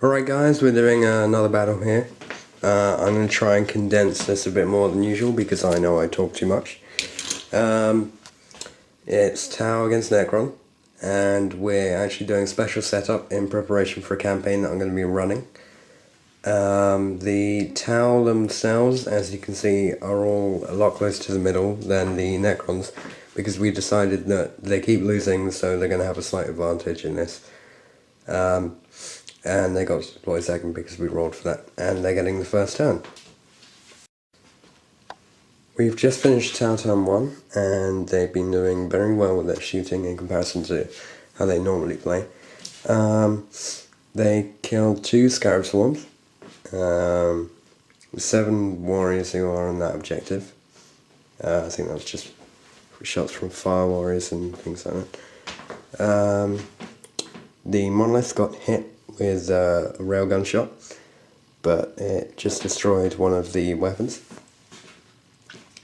Alright guys, we're doing another battle here. I'm going to try and condense this a bit more than usual because I know I talk too much. It's Tau against Necron, and we're actually doing a special setup in preparation for a campaign that I'm going to be running. The Tau themselves, as you can see, are all a lot closer to the middle than the Necrons, because we decided that they keep losing, so they're going to have a slight advantage in this. And they got to deploy second because we rolled for that, and they're getting the first turn. We've just finished Tau turn 1, and they've been doing very well with their shooting in comparison to how they normally play. They killed 2 Scarab Swarms, 7 warriors who are on that objective. I think that was just shots from fire warriors and things like that. The monolith got hit with a railgun shot, but it just destroyed one of the weapons.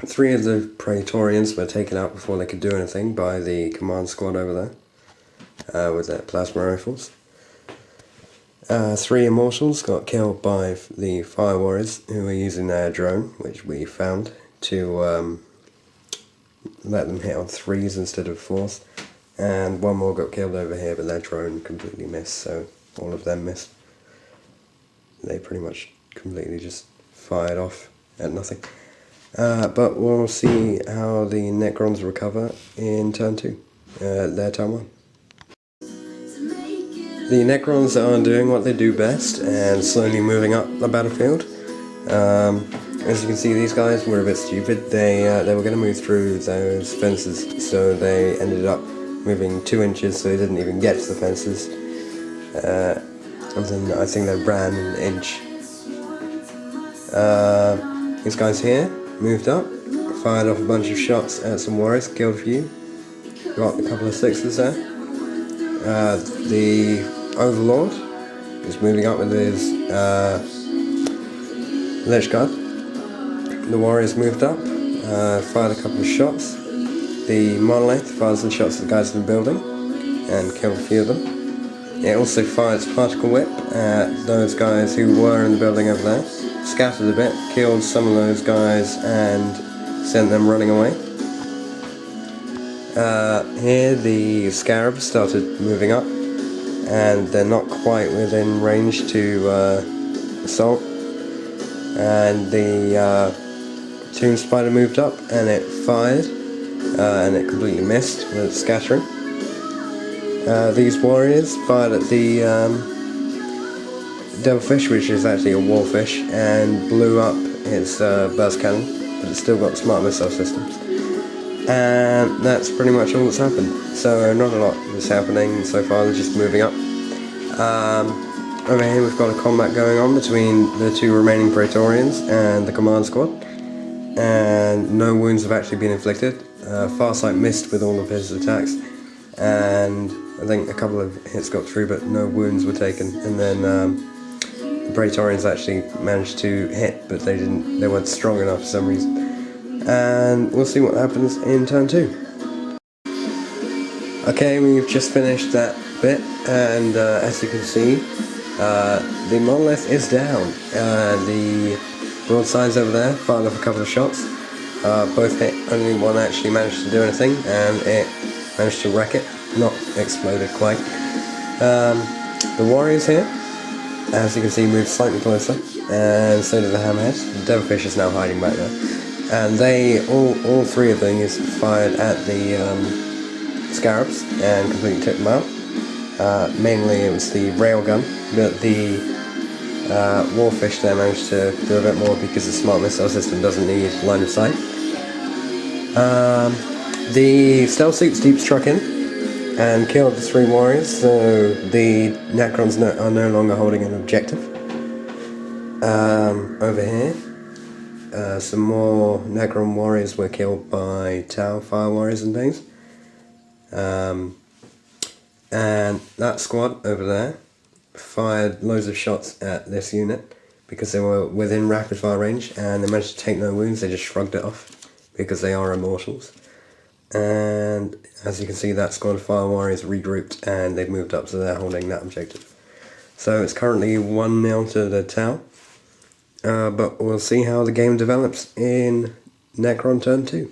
3 of the Praetorians were taken out before they could do anything by the command squad over there with their plasma rifles. 3 Immortals got killed by the Fire Warriors who were using their drone, which we found, to let them hit on 3s instead of 4s. And 1 more got killed over here, but their drone completely missed, so all of them missed. They pretty much completely just fired off at nothing. But we'll see how the Necrons recover in turn 2, their turn 1. The Necrons are doing what they do best and slowly moving up the battlefield. As you can see, these guys were a bit stupid. They were going to move through those fences, so they ended up moving 2 inches, so they didn't even get to the fences. And then I think they ran an inch. These guys here moved up, fired off a bunch of shots at some warriors, killed a few, got a couple of 6s there. The Overlord is moving up with his Lich Guard. The warriors moved up, fired a couple of shots. The Monolith fired some shots at the guys in the building and killed a few of them. It also fired its particle whip at those guys who were in the building over there, scattered a bit, killed some of those guys and sent them running away. Here the Scarabs started moving up, and they're not quite within range to assault. And the Tomb Spider moved up and it fired, and it completely missed with its scattering. These warriors fired at the Devilfish, which is actually a warfish, and blew up its burst cannon, but it's still got smart missile systems. And that's pretty much all that's happened. So not a lot is happening so far, they're just moving up. Over here we've got a combat going on between the 2 remaining Praetorians and the command squad, and no wounds have actually been inflicted. Farsight missed with all of his attacks, and I think a couple of hits got through, but no wounds were taken. And then the Praetorians actually managed to hit, but they weren't strong enough for some reason. And we'll see what happens in turn 2. Okay, we've just finished that bit, and as you can see, the Monolith is down. The broadsides over there fired off a couple of shots. Both hit, only one actually managed to do anything, and it managed to wreck it, not exploded quite. The warriors here, as you can see, moved slightly closer, and so did the hammerhead. The Devilfish is now hiding back there. And they, all 3 of these fired at the Scarabs and completely took them out. Mainly it was the railgun, but the warfish there managed to do a bit more because the smart missile system doesn't need line of sight. The stealth suits deep struck in and killed the 3 warriors, so the Necrons are no longer holding an objective. Over here, some more Necron warriors were killed by Tau fire warriors and things. And that squad over there fired loads of shots at this unit because they were within rapid fire range, and they managed to take no wounds. They just shrugged it off because they are immortals. And as you can see, that squad of fire warriors regrouped and they've moved up, so they're holding that objective. So it's currently 1-0 to the Tau. But we'll see how the game develops in Necron turn 2.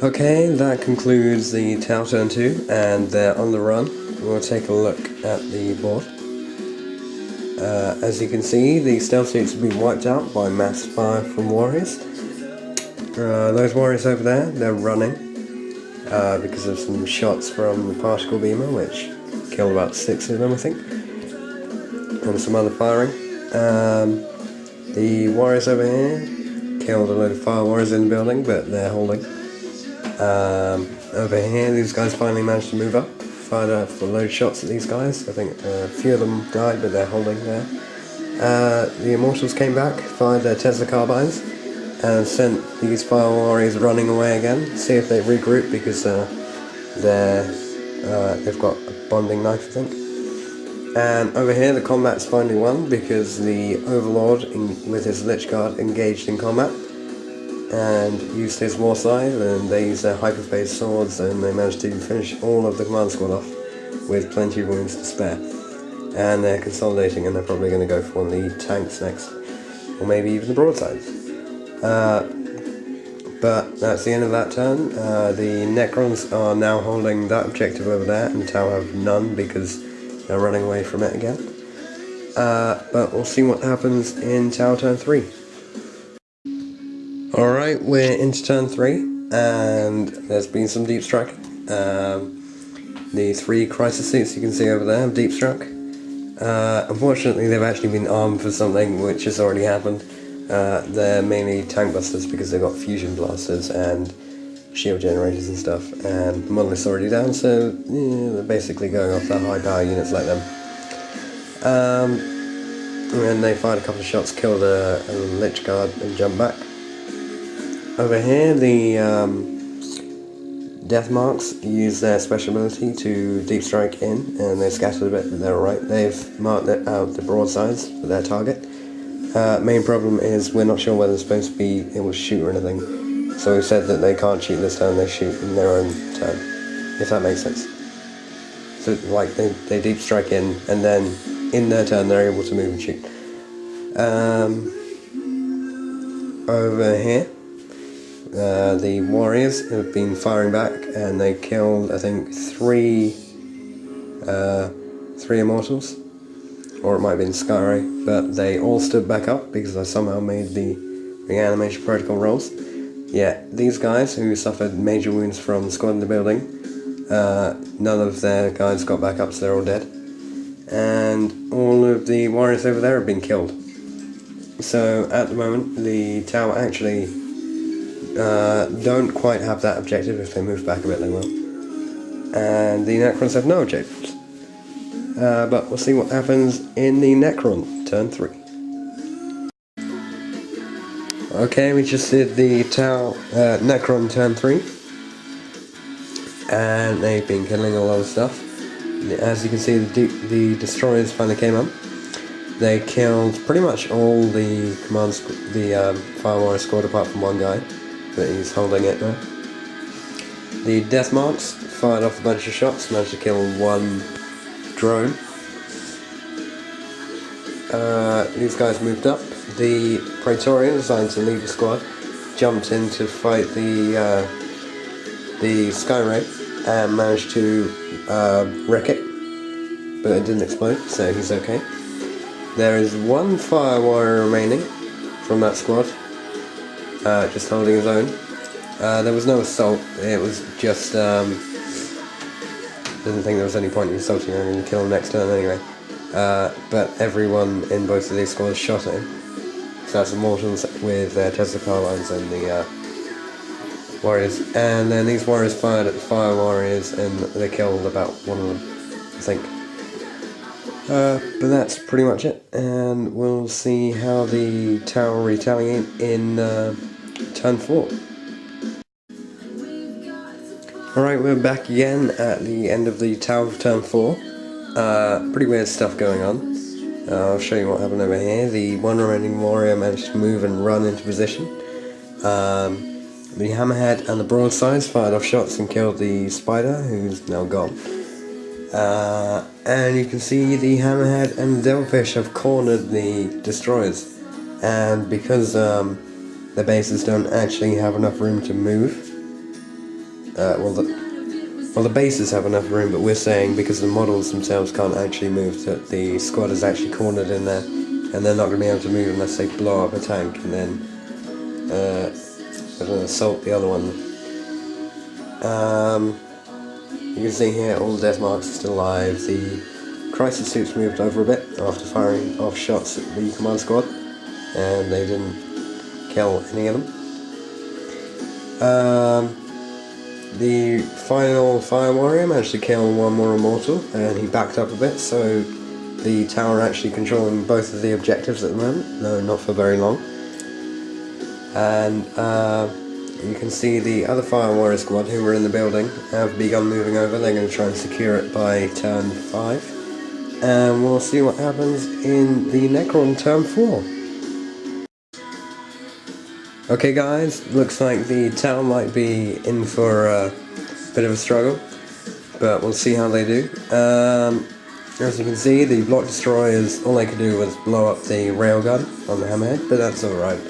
Okay, that concludes the Tau turn 2, and they're on the run. We'll take a look at the board. As you can see, the stealth suits have been wiped out by mass fire from warriors. Those warriors over there, they're running because of some shots from the particle beamer, which killed about 6 of them, I think, and some other firing. The warriors over here killed a load of fire warriors in the building, but they're holding. Over here, these guys finally managed to move up. Fired off a load of shots at these guys. I think a few of them died, but they're holding there. The Immortals came back, fired their Tesla carbines, and sent these fire warriors running away again. See if they regroup, because they've got a bonding knife, I think. And over here, the combat's finally won because the Overlord, with his Lich Guard, engaged in combat and used his war scythe, and they used their hyperphase swords, and they managed to finish all of the command squad off with plenty of wounds to spare. And they're consolidating, and they're probably going to go for one of the tanks next, or maybe even the broadsides. But that's the end of that turn. The Necrons are now holding that objective over there, and Tau have none because they're running away from it again. But we'll see what happens in Tau turn 3. Alright, we're into turn 3, and there's been some deep strike. The 3 crisis suits you can see over there have deep struck. Unfortunately, they've actually been armed for something which has already happened. They're mainly tank busters because they've got fusion blasters and shield generators and stuff, and the monolith's already down, so yeah, they're basically going off the high power units like them. And they fired a couple of shots, killed a Lich Guard and jumped back. Over here, the Death Marks use their special ability to deep strike in, and they scattered a bit, but they're alright. They've marked out the broadsides for their target. Main problem is we're not sure whether they're supposed to be able to shoot or anything, so we said that they can't shoot this turn, they shoot in their own turn, if that makes sense. So like they deep strike in, and then in their turn they're able to move and shoot. Over here, the warriors have been firing back, and they killed, I think, three Immortals, or it might have been Skyray, but they all stood back up because I somehow made the reanimation protocol rolls. Yeah, these guys who suffered major wounds from the squad in the building, none of their guys got back up, so they're all dead. And all of the warriors over there have been killed. So at the moment, the Tau actually don't quite have that objective. If they move back a bit, they will. And the Necrons have no objectives. But we'll see what happens in the Necron turn 3. Okay, we just did the Tau Necron turn 3, and they've been killing a lot of stuff. As you can see, the destroyers finally came up. They killed pretty much all the Fire Warrior squad apart from one guy, but he's holding it now. The Death Marks fired off a bunch of shots, managed to kill one drone. These guys moved up. The Praetorian, assigned to lead the squad, jumped in to fight the Skyray and managed to wreck it, but it didn't explode, so he's okay. There is one Fire Warrior remaining from that squad, just holding his own. There was no assault, it was just, didn't think there was any point in assaulting him and kill him next turn anyway. But everyone in both of these squads shot at him. So that's Immortals with Tesla carbines and the warriors. And then these warriors fired at the fire warriors, and they killed about one of them, I think. But that's pretty much it, and we'll see how the Tau retaliate in turn 4. Alright, we're back again at the end of the Tau of turn 4. Pretty weird stuff going on. I'll show you what happened over here. The one remaining warrior managed to move and run into position. The Hammerhead and the Broadsides fired off shots and killed the Spider, who's now gone. And you can see the hammerhead and the devilfish have cornered the destroyers, and because the bases don't actually have enough room to move, well, the bases have enough room, but we're saying because the models themselves can't actually move, that the squad is actually cornered in there, and they're not going to be able to move unless they blow up a tank and then assault the other one. You can see here all the death marks are still alive. The crisis suits moved over a bit after firing off shots at the command squad, and they didn't kill any of them. The final Fire Warrior managed to kill one more Immortal, and he backed up a bit, so the tower actually controlling both of the objectives at the moment, though not for very long. And you can see the other Fire Warrior squad who were in the building have begun moving over. They're going to try and secure it by turn 5. And we'll see what happens in the Necron turn 4. Okay guys, looks like the town might be in for a bit of a struggle, but we'll see how they do. As you can see, the block destroyers, all they could do was blow up the railgun on the hammerhead, but that's alright.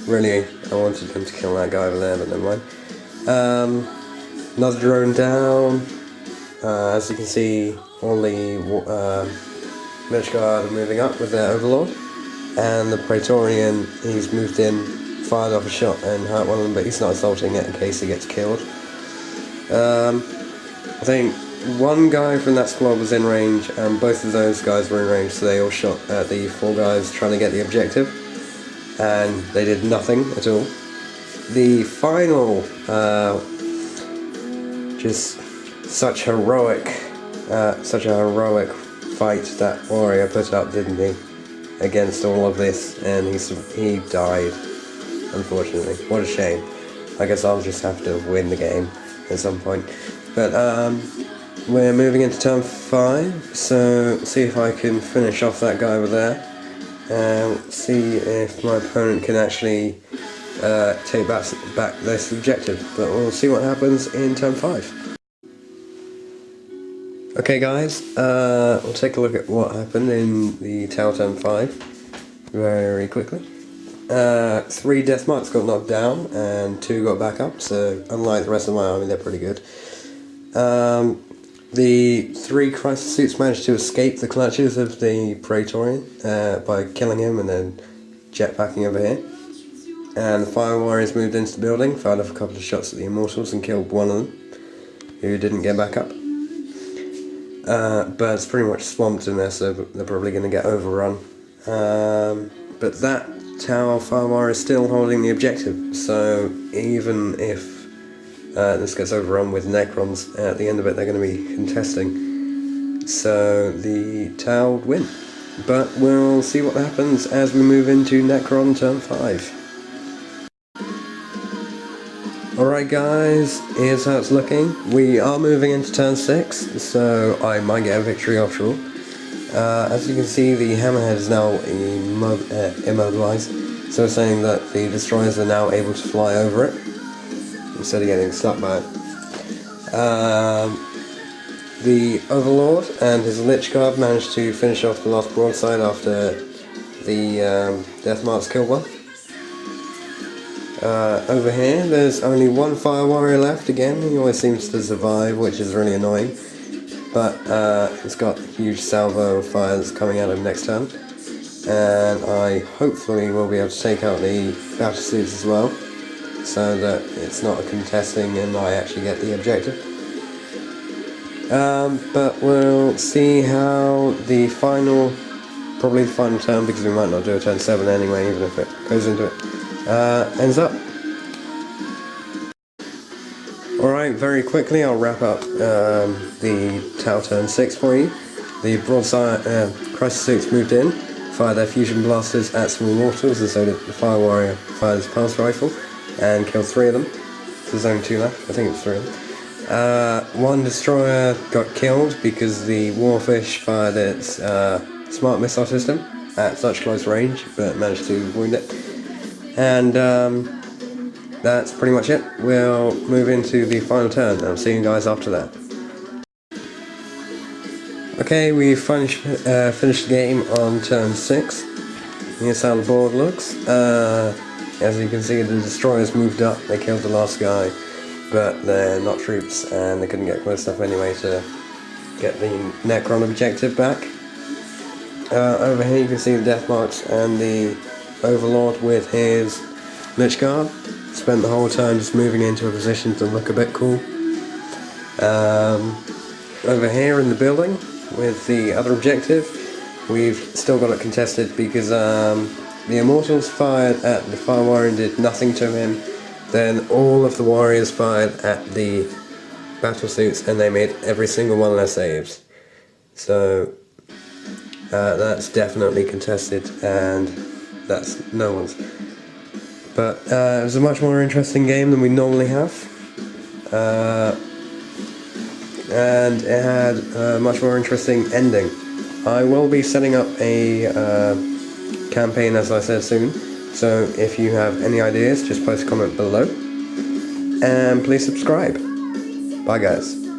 Really, I wanted them to kill that guy over there, but never mind. Another drone down. As you can see, all the Lich Guard are moving up with their Overlord. And the Praetorian, he's moved in, fired off a shot and hurt one of them, but he's not assaulting it in case he gets killed. I think one guy from that squad was in range, and both of those guys were in range, so they all shot at the 4 guys trying to get the objective, and they did nothing at all. The final, just such a heroic fight that warrior put up, didn't he? Against all of this, and he died, unfortunately. What a shame. I guess I'll just have to win the game at some point. But we're moving into turn 5, so see if I can finish off that guy over there, and see if my opponent can actually take back this objective. But we'll see what happens in turn 5. Okay guys, we'll take a look at what happened in the Tau turn 5 very quickly. 3 death marks got knocked down and 2 got back up, so unlike the rest of my army, they're pretty good. The 3 crisis suits managed to escape the clutches of the Praetorian by killing him and then jetpacking over here. And the Fire Warriors moved into the building, fired off a couple of shots at the Immortals and killed one of them, who didn't get back up. But it's pretty much swamped in there, so they're probably going to get overrun. But that Tower Fire Warrior is still holding the objective, so even if this gets overrun with Necrons, at the end of it they're going to be contesting. So the Tower would win. But we'll see what happens as we move into Necron turn 5. Alright guys, here's how it's looking. We are moving into turn 6, so I might get a victory after all. As you can see, the hammerhead is now immobilized, so it's saying that the destroyers are now able to fly over it, instead of getting stuck by it. The Overlord and his Lich Guard managed to finish off the last broadside after the death marks killed one. Over here, there's only one Fire Warrior left again. He always seems to survive, which is really annoying. But it's got a huge salvo of fires coming out of next turn. And I hopefully will be able to take out the battle suits as well, so that it's not a contesting and I actually get the objective. But we'll see how the final, probably the final turn, because we might not do a turn 7 anyway, even if it goes into it. Ends up. Alright, very quickly I'll wrap up the Tau turn 6 for you. The broadside crisis suits moved in, fired their fusion blasters at some Immortals, and so did the Fire Warrior fired his pulse rifle and killed 3 of them. There's only 2 left, I think it's 3 of them. One destroyer got killed because the Warfish fired its smart missile system at such close range, but managed to wound it. And that's pretty much it. We'll move into the final turn. I'll see you guys after that. Okay, we finished the game on turn 6. Here's how the board looks. As you can see, the destroyers moved up, they killed the last guy, but they're not troops and they couldn't get close enough anyway to get the Necron objective back. Over here you can see the death marks and the Overlord with his Lich Guard. Spent the whole time just moving into a position to look a bit cool. Over here in the building with the other objective, we've still got it contested because the Immortals fired at the Fire Warrior and did nothing to him. Then all of the warriors fired at the battle suits and they made every single one of their saves. So that's definitely contested and that's no one's. But it was a much more interesting game than we normally have. And it had a much more interesting ending. I will be setting up a campaign, as I said, soon, so if you have any ideas, just post a comment below, and please subscribe. Bye guys.